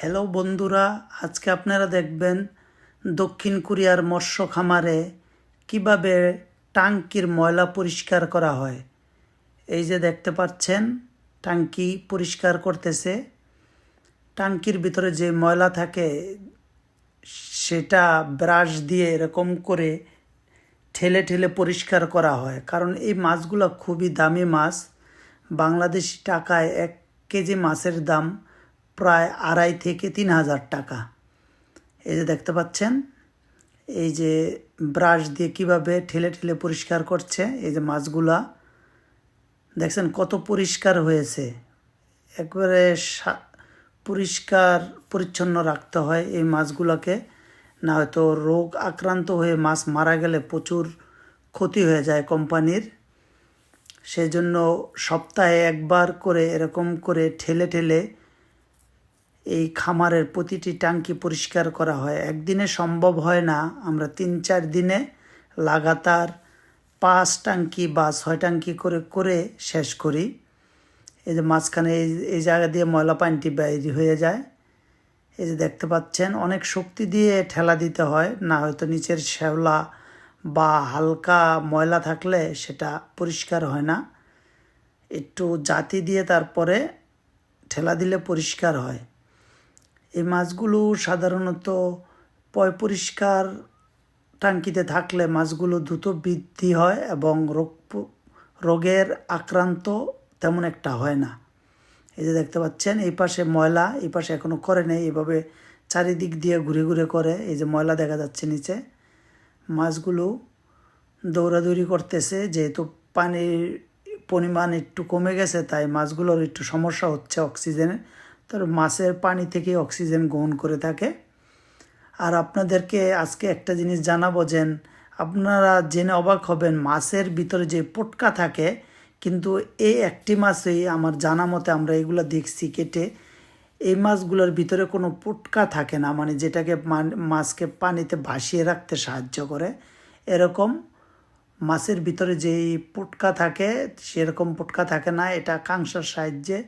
Hello বন্ধুরা, আজকে আপনারা দেখবেন দক্ষিণ কোরিয়ার মৎস্য খামারে কিভাবে ট্যাঙ্কির ময়লা পরিষ্কার করা হয়। এই যে দেখতে পাচ্ছেন, ট্যাঙ্কি পরিষ্কার করতেছে। ট্যাঙ্কির ভিতরে যে ময়লা থাকে সেটা ব্রাশ দিয়ে এরকম করে ঠেলে ঠেলে পরিষ্কার করা হয়, কারণ এই মাছগুলো খুবই দামি মাছ। বাংলাদেশি টাকায় 1 কেজি মাছের দাম প্রায় 2,500 থেকে 3,000 টাকা। এই যে দেখতে পাচ্ছেন, এই যে ব্রাশ দিয়ে কিভাবে ঠেলে ঠেলে পরিষ্কার করছে। এই যে মাছগুলা দেখছেন কত পরিষ্কার হয়েছে। একবারে পরিষ্কার পরিচ্ছন্ন রাখতে হয় এই মাছগুলোকে, না হয়তো রোগ আক্রান্ত হয়ে মাছ মারা গেলে প্রচুর ক্ষতি হয়ে যায় কোম্পানির। সেই জন্য সপ্তাহে একবার করে এরকম করে ঠেলে ঠেলে এই খামারের প্রতিটি ট্যাঙ্কি পরিষ্কার করা হয়। একদিনে সম্ভব হয় না, আমরা 3-4 দিনে লাগাতার 5 ট্যাঙ্কি বা 6 ট্যাঙ্কি করে করে শেষ করি। এই যে মাঝখানে এই জায়গা দিয়ে ময়লা পানিটি বাইরে হয়ে যায়। এই যে দেখতে পাচ্ছেন, অনেক শক্তি দিয়ে ঠেলা দিতে হয়, না হয়তো নিচের শ্যাওলা বা হালকা ময়লা থাকলে সেটা পরিষ্কার হয় না। একটু জাতি দিয়ে তারপরে ঠেলা দিলে পরিষ্কার হয়। এই মাছগুলো সাধারণত পরিষ্কার ট্যাঙ্কিতে থাকলে মাছগুলো দ্রুত বৃদ্ধি হয় এবং রোগের আক্রান্ত তেমন একটা হয় না। এই যে দেখতে পাচ্ছেন, এই পাশে ময়লা, এই পাশে এখনও করে নেই, এভাবে চারিদিক দিয়ে ঘুরে ঘুরে করে। এই যে ময়লা দেখা যাচ্ছে নিচে। মাছগুলো দৌড়াদৌড়ি করতেছে, যেহেতু পানির পরিমাণ একটু কমে গেছে তাই মাছগুলোর একটু সমস্যা হচ্ছে অক্সিজেনের। তবে মাছের পানি থেকে অক্সিজেন গ্রহণ করে থাকে। আর আপনাদেরকে আজকে একটা জিনিস জানাবো, যে আপনারা জেনে অবাক হবেন, মাছের ভিতরে যে পটকা থাকে, কিন্তু এই একটি মাছই আমার জানা মতে আমরা এগুলো দেখছি কেটে, এই মাছগুলোর ভিতরে কোনো পটকা থাকে না, মানে যেটাকে মাছকে পানিতে ভাসিয়ে রাখতে সাহায্য করে। এরকম মাছের ভিতরে যেই পটকা থাকে সেরকম পটকা থাকে না, এটা কাঁংসার সাহায্যে